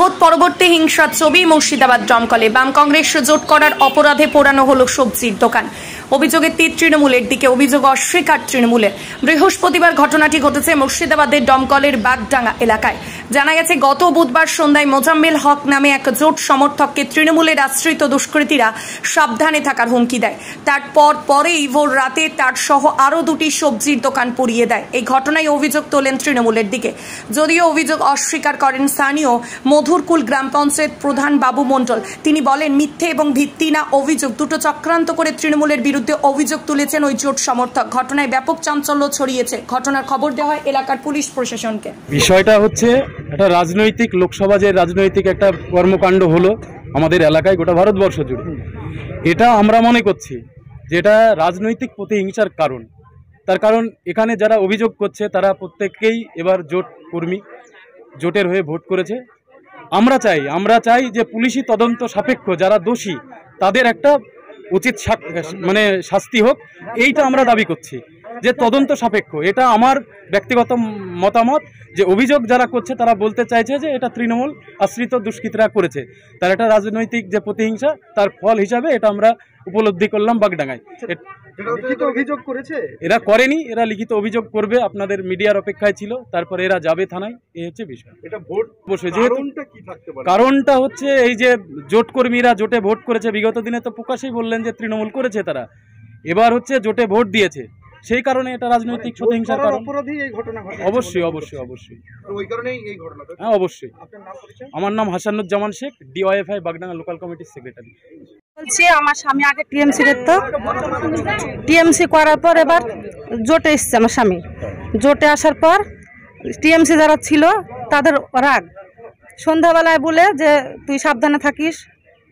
Vote পরবর্তী হিংসার ছবি মুর্শিদাবাদ দমকলে। বাম কংগ্রেস জোট করার অপরাধে পোড়ানো হলো সবজির দোকান। অভিযোগের তীর তৃণমূলের দিকে, অভিযোগ অস্বীকার তৃণমূলের। বৃহস্পতিবার ঘটনাটি ঘটেছে মুর্শিদাবাদের দমকলের বাগডাঙ্গা এলাকায়। জানা গেছে, গত বুধবার সন্ধ্যায় মোজাম্মেল হক নামে এক জোট সমর্থককে তৃণমূলের আশ্রিত দুষ্কৃতীরা সাবধানে থাকার হুমকি দেয়। তারপর পরেই ভোর রাতে তার সহ আরও দুটি সবজির দোকান পুড়িয়ে দেয়। এই ঘটনায় অভিযোগ তোলেন তৃণমূলের দিকে। যদিও অভিযোগ অস্বীকার করেন স্থানীয় মধুরকুল গ্রাম পঞ্চায়েত প্রধান বাবু মণ্ডল। তিনি বলেন, মিথ্যে এবং ভিত্তিহীন অভিযোগ দুটো চক্রান্ত করে তৃণমূলের বিরুদ্ধে অভিযোগ তুলেছেন ওই জোট সমর্থক। ঘটনায় ব্যাপক চাঞ্চল্য ছড়িয়েছে। ঘটনার খবর দেওয়া হয় এলাকার পুলিশ প্রশাসনকে। বিষয়টা হচ্ছে একটা রাজনৈতিক, লোকসভা যে রাজনৈতিক একটা কর্মকাণ্ড হলো আমাদের এলাকায়, গোটা ভারতবর্ষ জুড়ে, এটা আমরা মনে করছি যে এটা রাজনৈতিক প্রতিহিংসার কারণ। তার কারণ এখানে যারা অভিযোগ করছে তারা প্রত্যেককেই এবার জোট কর্মী, জোটের হয়ে ভোট করেছে। আমরা চাই যে পুলিশি তদন্ত সাপেক্ষ যারা দোষী তাদের একটা উচিত শাস্তি হোক। এইটা আমরা দাবি করছি যে তদন্ত সাপেক্ষ। এটা আমার ব্যক্তিগত মতামত যে অভিযোগ যারা করছে তারা বলতে চাইছে যে এটা তৃণমূল আশ্রিত দুষ্কৃতীরা করেছে, তার একটা রাজনৈতিক যে প্রতিহিংসা তার ফল হিসাবে এটা আমরা উপলব্ধি করলাম বাগডাঙ্গায়। এরা করেনি, এরা লিখিত অভিযোগ করবে, আপনাদের মিডিয়ার অপেক্ষায় ছিল, তারপরে এরা যাবে থানায়। এই হচ্ছে বিষয়। এটা ভোট বসে যেহেতু কারণটা হচ্ছে এই যে জোট কর্মীরা জোটে ভোট করেছে, বিগত দিনে তো প্রকাশেই বললেন যে তৃণমূল করেছে তারা, এবার হচ্ছে জোটে ভোট দিয়েছে, সেই কারণে এটা রাজনৈতিক প্রতিহিংসার কারণ। অবশ্যই অবশ্যই অবশ্যই হ্যাঁ অবশ্যই। আমার নাম হাসানুজ্জামান শেখ, ডিওয়াইএফআই বাগডাঙ্গা লোকাল কমিটির সেক্রেটারি। বলছি, আমার স্বামী আগে টিএমসি করতো, টিএমসি করার পর এবার জোটে এসছে। আমার স্বামী জোটে আসার পর টিএমসি যারা ছিল তাদের রাগ, সন্ধ্যাবেলায় বলে যে তুই সাবধানে থাকিস,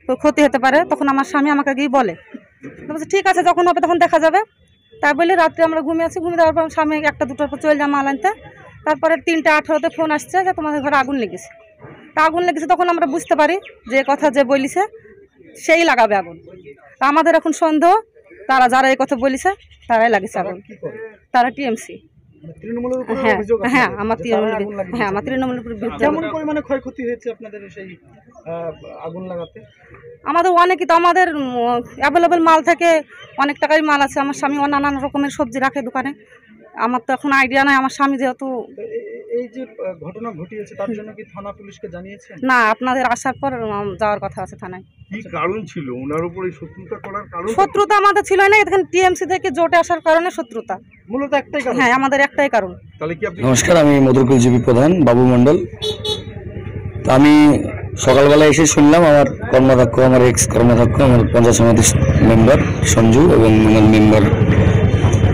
তোর ক্ষতি হতে পারে। তখন আমার স্বামী আমাকে গিয়ে বলে, ঠিক আছে যখন হবে তখন দেখা যাবে। তাই বলে রাত্রে আমরা ঘুমিয়ে আছি, ঘুমিয়ে দেওয়ার পর স্বামী 1টা 2টার পর চলে যায় মাল আনতে। তারপরে 3:18 ফোন আসছে যে তোমাদের ঘরে আগুন লেগেছে। আগুন লেগেছে তখন আমরা বুঝতে পারি যে কথা যে বলিছে সেই লাগাবে আগুন। আমাদের এখন সন্দেহ তারা যারা এই কথা বলিছে তারাই লাগিয়েছে আগুন। তারা টিএমসি। হ্যাঁ, আমার তৃণমূলের পরিমাণে ক্ষয়ক্ষতি হয়েছে আপনাদের সেই আগুন লাগাতে। আমাদের অনেকই তো, আমাদের অ্যাভেলেবেল মাল থেকে অনেক টাকার মাল আছে। আমার স্বামী নানান রকমের সবজি রাখে দোকানে। আমার তো এখন আইডিয়া নাই। আমার স্বামী যেহেতু এই যে ঘটনা ঘটিয়েছে তার জন্য কি থানা পুলিশকে জানিয়েছেন? না, আপনাদের আসার পর যাওয়ার কথা আছে থানায়। কি কারণ ছিল ওনার উপর এই শত্রুতা করার কারণ? শত্রুতা আমাদের ছিল না, এখানে টিএমসি থেকে জোটে আসার কারণে শত্রুতা মূলত একটাই কারণ। হ্যাঁ, আমাদের একটাই কারণ। তাহলে কি আপনি? নমস্কার, আমি মধুরকুল জিবি প্রধান বাবু মণ্ডল। তো আমি সকালবেলা এসে শুনলাম আমার কর্মাধ্যক্ষ, আমার এক্স কর্মাধ্যক্ষ, আমার পঞ্চায়েত সমিতির মেম্বার সঞ্জু এবং আমার মেম্বার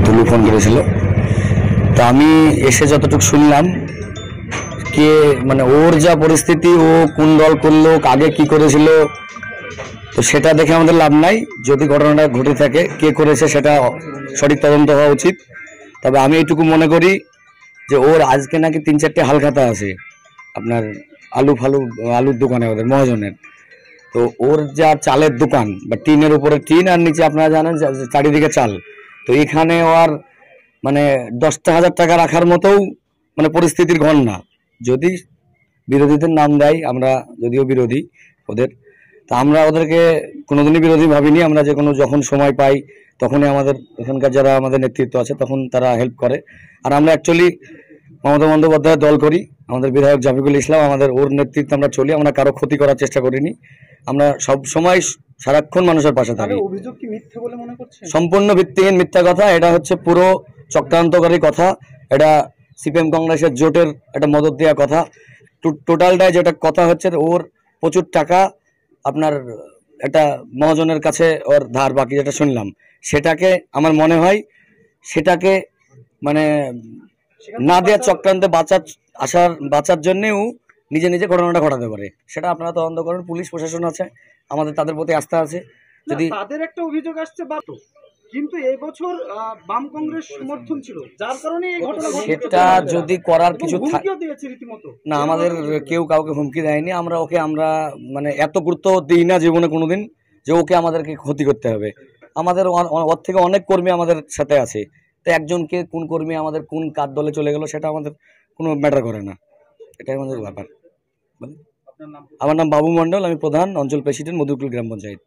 দুলু ফোন করেছিল। তা আমি এসে যতটুকু শুনলাম, কে মানে ওর যা পরিস্থিতি, ও কোন দল করলো, আগে কি করেছিল, তো সেটা দেখে আমাদের লাভ নাই। যদি ঘটনাটা ঘটে থাকে, কে করেছে সেটা সঠিক তদন্ত হওয়া উচিত। তবে আমি এইটুকু মনে করি যে ওর আজকে নাকি 3-4টে হালখাতা আছে আপনার আলুর দোকানে, ওদের মহাজনের। তো ওর যা চালের দোকান বা টিনের উপরে টিন আর নিচে আপনারা জানেন চারিদিকে চাল, তো এখানে ওর মানে 10,000 টাকা রাখার মতো মানে পরিস্থিতির ঘর না। যদি বিরোধীদের নাম দেয়, আমরা যদিও বিরোধী ওদের, তা আমরা ওদেরকে কোনোদিনই বিরোধী ভাবিনি। আমরা যখন সময় পাই তখনই আমাদের এখানকার যারা আমাদের নেতৃত্ব আছে তখন তারা হেল্প করে। আর আমরা অ্যাকচুয়ালি মমতা বন্দ্যোপাধ্যায়ের দল করি, আমাদের বিধায়ক জাফিকুল ইসলাম, আমাদের ওর নেতৃত্বে আমরা চলি। আমরা কারো ক্ষতি করার চেষ্টা করিনি, আমরা সব সময় সারাক্ষণ মানুষের পাশে থাকি। অভিযোগ কি মিথ্যা বলে মনে করছেন? সম্পূর্ণ ভিত্তিহীন মিথ্যা কথা। এটা হচ্ছে পুরো চক্রান্তকারী কথা। এটা সিপিএম কংগ্রেসের জোটের একটা মদত দেওয়া কথা। টোটালটাই যেটা কথা হচ্ছে, ওর প্রচুর টাকা আপনার একটা মহাজনের কাছে ওর ধার বাকি, যেটা শুনলাম, সেটাকে আমার মনে হয় সেটাকে মানে না দেওয়ার চক্রান্তে বাঁচার জন্যেও নিজে নিজে ঘটনাটা ঘটাতে পারে। সেটা আপনারা তদন্ত করেন, পুলিশ প্রশাসন আছে, আমাদের তাদের প্রতি আস্থা আছে। যদি তাদের একটা অভিযোগ আসছে কিন্তু এই বছর বাম কংগ্রেস সমর্থন ছিল, যার কারণে এই ঘটনা ঘটেছে। সেটা যদি করার কিছু না, আমাদের কেউ কাউকে হুমকি দেয়নি। আমরা মানে এত গুরুত্ব দিই না জীবনে কোনোদিন যে ওকে আমাদেরকে ক্ষতি করতে হবে। আমাদের ওর থেকে অনেক কর্মী আমাদের সাথে আছে, তো একজনকে কোন কর্মী আমাদের কোন কার দলে চলে গেল সেটা আমাদের কোনো ম্যাটার করে না, এটাই আমাদের ব্যাপার। আমার নাম বাবু মণ্ডল, আমি প্রধান অঞ্চল প্রেসিডেন্ট মধুকুল গ্রাম পঞ্চায়েত।